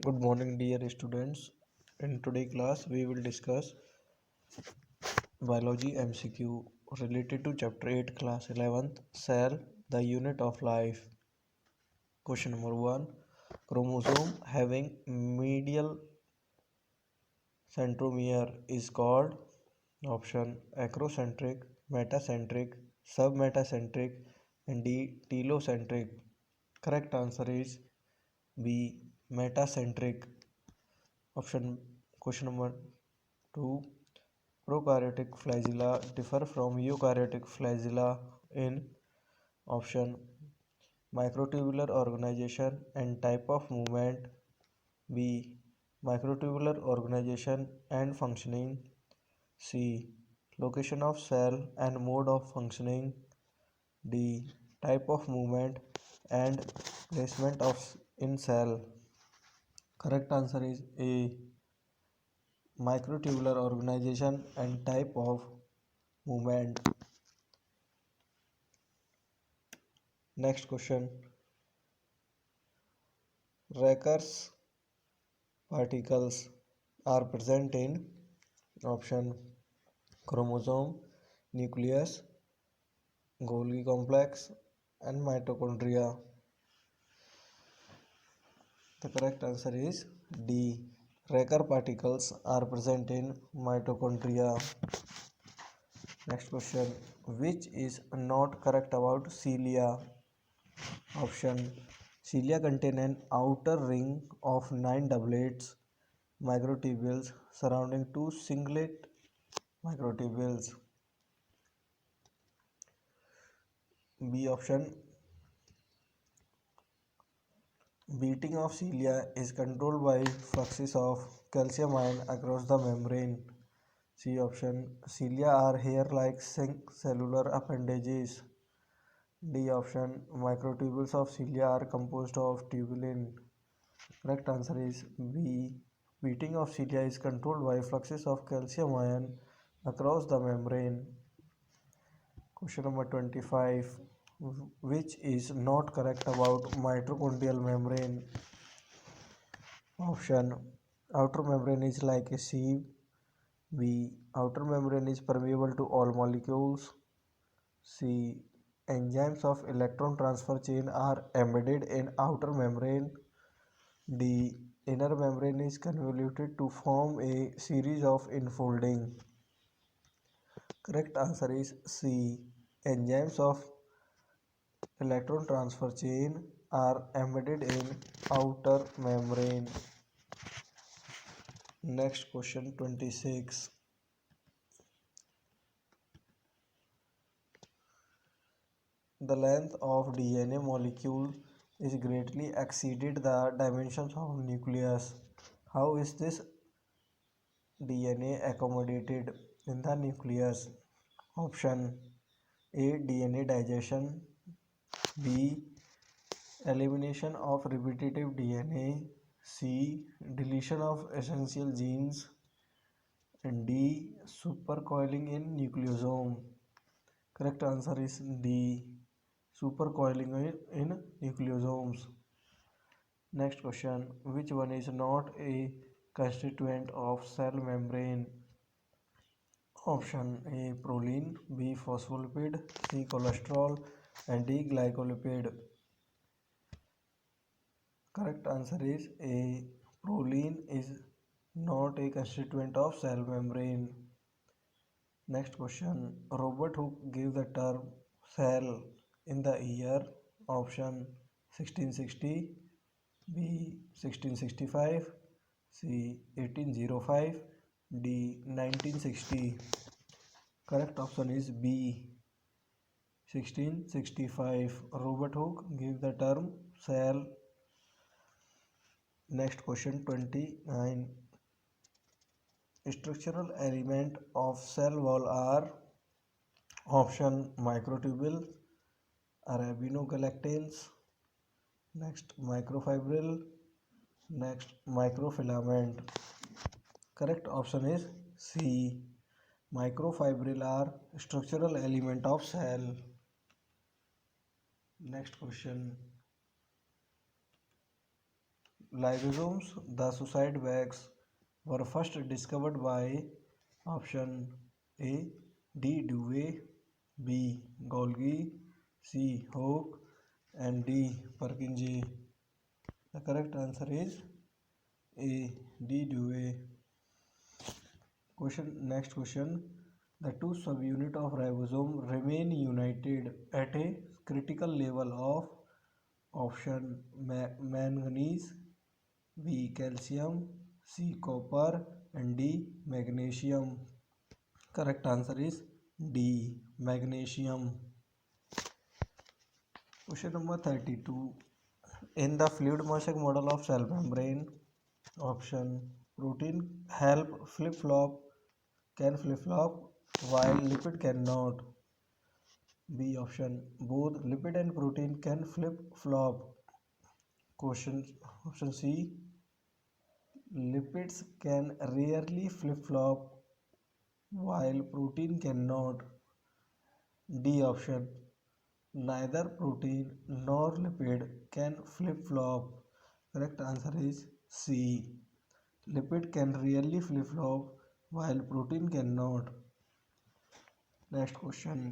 Good morning, dear students. In today's class, we will discuss biology MCQ related to chapter 8, class 11th, cell, the unit of life. Question number 1. Chromosome having medial centromere is called option acrocentric, metacentric, submetacentric, and D telocentric. Correct answer is B metacentric. Option question number 2. Prokaryotic flagella differ from eukaryotic flagella in option microtubular organization and type of movement, B microtubular organization and functioning, C location of cell and mode of functioning, D type of movement and placement of in cell. Correct answer is A microtubular organization and type of movement. Next question. Raker's particles are present in option chromosome, nucleus, Golgi complex, and mitochondria. The correct answer is D. Raker particles are present in mitochondria. Next question. Which is not correct about cilia? Option cilia contain an outer ring of 9 doublets microtubules surrounding two singlet microtubules. B option beating of cilia is controlled by fluxes of calcium ion across the membrane. C option cilia are hair-like cellular appendages. D option microtubules of cilia are composed of tubulin. Correct answer is B. Beating of cilia is controlled by fluxes of calcium ion across the membrane. Question number 25. Which is not correct about mitochondrial membrane? Option outer membrane is like a sieve. B. Outer membrane is permeable to all molecules. C. Enzymes of electron transfer chain are embedded in outer membrane. D. Inner membrane is convoluted to form a series of infolding. Correct answer is C. Enzymes of electron transfer chain are embedded in outer membrane. Next question 26. The length of DNA molecule is greatly exceeded the dimensions of nucleus. How is this DNA accommodated in the nucleus? Option A. DNA digestion. B. Elimination of repetitive DNA. C. Deletion of essential genes. And D. Supercoiling in nucleosome. Correct answer is D. Supercoiling in nucleosomes. Next question. Which one is not a constituent of cell membrane? Option A. Proline. B. Phospholipid. C. Cholesterol. And D. Glycolipid. Correct answer is A. Proline is not a constituent of cell membrane. Next question. Robert Hooke gave the term cell in the year option 1660, B 1665, C 1805, D 1960. Correct option is B 1665. Robert Hooke gave the term cell. Next question 29. Structural element of cell wall are option microtubule, arabinogalactans, next microfibril, next microfilament. Correct option is C. Microfibril are structural element of cell. Next question. lysosomes. The suicide bags were first discovered by option A. D. Dewey, B. Golgi, C. Hoke, and D. Purkinje. The correct answer is A. D. Dewey. Next question. The two subunits of ribosome remain united at a critical level of option manganese, B. Calcium, C. Copper, and D. Magnesium. Correct answer is D. Magnesium. Question number 32. In the fluid Marshak model of cell membrane, option protein can flip flop while lipid cannot. B option both lipid and protein can flip flop. Question option C lipids can rarely flip flop while protein cannot. D option neither protein nor lipid can flip flop. Correct answer is C. Lipid can rarely flip flop while protein cannot. Next question.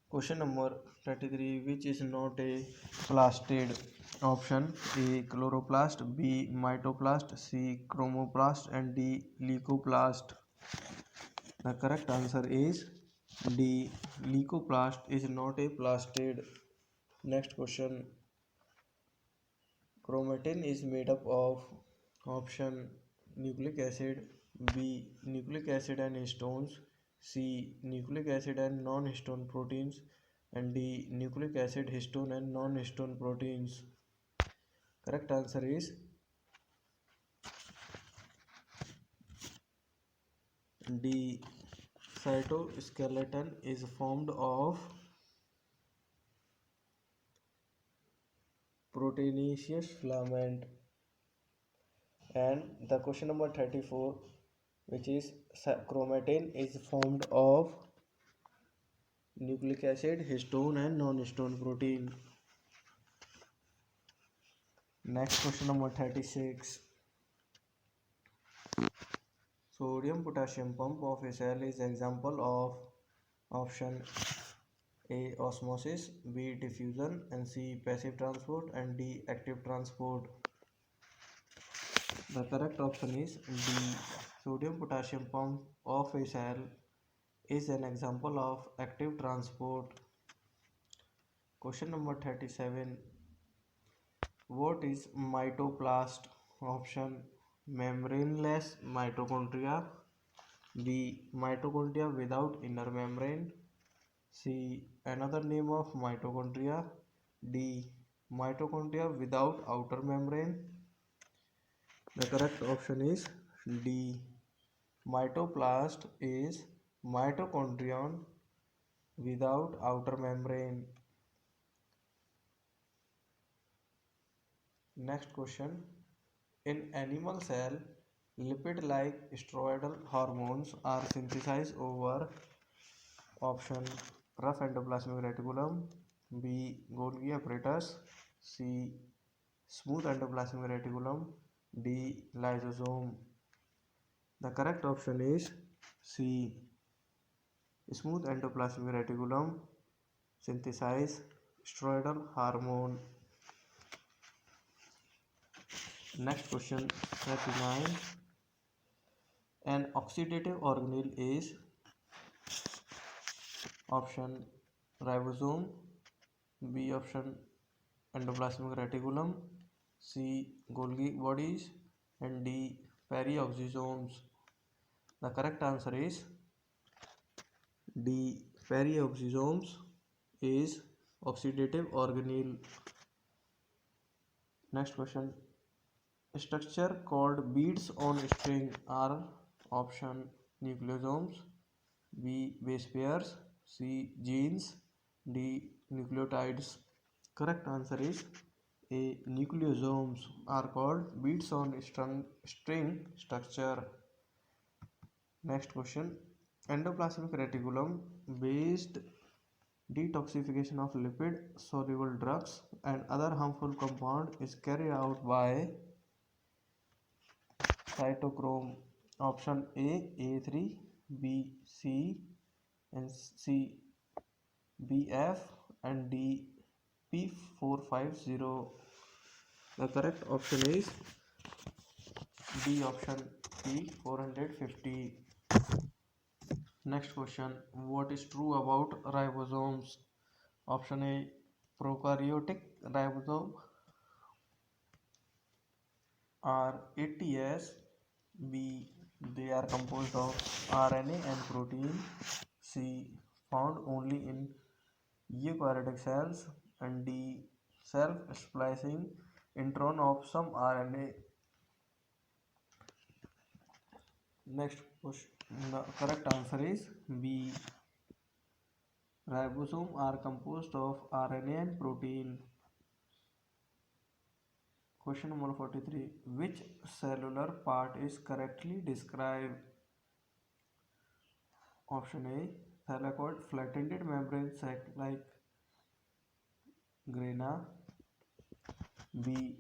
Question number 33. Which is not a plastid? Option A. Chloroplast, B. Mytoplast, C. Chromoplast, and D. Leucoplast. The correct answer is D. Leucoplast is not a plastid. Next question. Chromatin is made up of option nucleic acid, B. Nucleic acid and histones, C. Nucleic acid and non-histone proteins, and D. Nucleic acid, histone, and non-histone proteins. Correct answer is D. Cytoskeleton is formed of proteinaceous filament. And the question number 34, which is chromatin is formed of nucleic acid, histone, and non-histone protein. Next question number 36. Sodium potassium pump of a cell is example of option A. Osmosis, B. Diffusion, and C. Passive transport, and D. Active transport. The correct option is D. Sodium potassium pump of a cell is an example of active transport. Question number 37. What is mytoplast? Option membraneless mitochondria, B. Mitochondria without inner membrane, C. Another name of mitochondria, D. Mitochondria without outer membrane. The correct option is D. Mytoplast is mitochondrion without outer membrane. Next question. In animal cell, lipid-like steroidal hormones are synthesized over option rough endoplasmic reticulum, B. Golgi apparatus, C. Smooth endoplasmic reticulum, D. Lysosome. The correct option is C. Smooth endoplasmic reticulum synthesize steroidal hormone. Next question 39. An oxidative organelle is option ribosome, B option endoplasmic reticulum, C Golgi bodies, and D perioxysomes. The correct answer is D. Perioxysomes is oxidative organelle. Next question. Structure called beads on string are option nucleosomes, B base pairs, C genes, D nucleotides. Correct answer is A. Nucleosomes are called beads on string structure. Next question. Endoplasmic reticulum based Detoxification of lipid soluble drugs and other harmful compound is carried out by cytochrome. Option A A3, B C, and C BF, and D P450. The correct option is D option, P450. Next question. What is true about ribosomes? Option A prokaryotic ribosome are ATS. B they are composed of RNA and protein. C found only in eukaryotic cells, and D self-splicing intron of some RNA. Next question. The correct answer is B. Ribosomes are composed of RNA and protein. Question number 43. Which cellular part is correctly described? Option A thylakoid flattened membrane sac like grana. B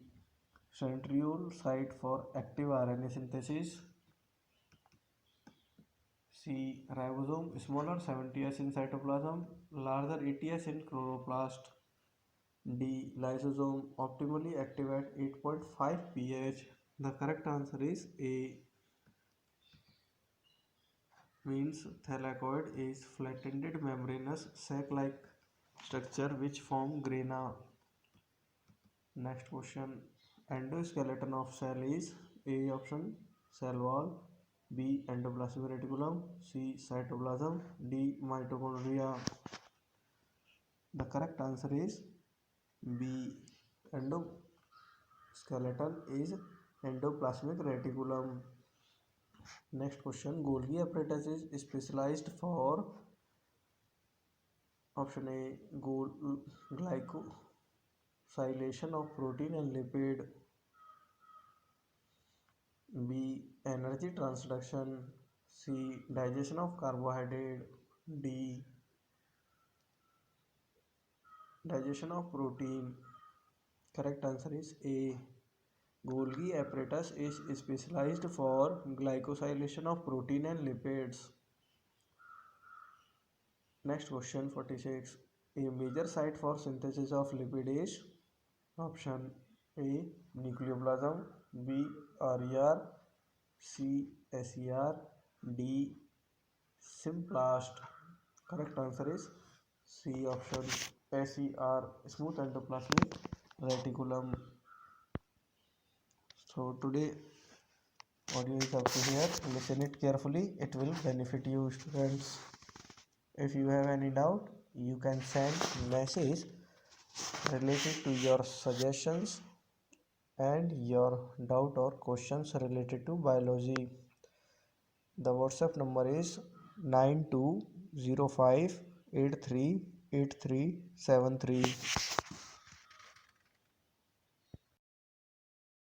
centriole site for active RNA synthesis. C ribosome smaller 70s in cytoplasm, larger 80s in chloroplast. D lysosome optimally active at 8.5 pH. The correct answer is A, means thylakoid is flattened membranous sac-like structure which form grana. Next question. Endoskeleton of cell is A option cell wall, B endoplasmic reticulum, C cytoplasm, D mitochondria. The correct answer is B. Endoskeleton is endoplasmic reticulum. Next question. Golgi apparatus is specialized for option A glycosylation of protein and lipid, B energy transduction, C digestion of carbohydrate, D digestion of protein. Correct answer is A. Golgi apparatus is specialized for glycosylation of protein and lipids. Next question 46. A major site for synthesis of lipid is option A nucleoplasm, B RER, C SER, D symplast. Correct answer is C option SER, smooth endoplasmic reticulum. So today audio is up to here. Listen it carefully. It will benefit you students. If you have any doubt, you can send message related to your suggestions and your doubt or questions related to biology. The WhatsApp number is 9205838373.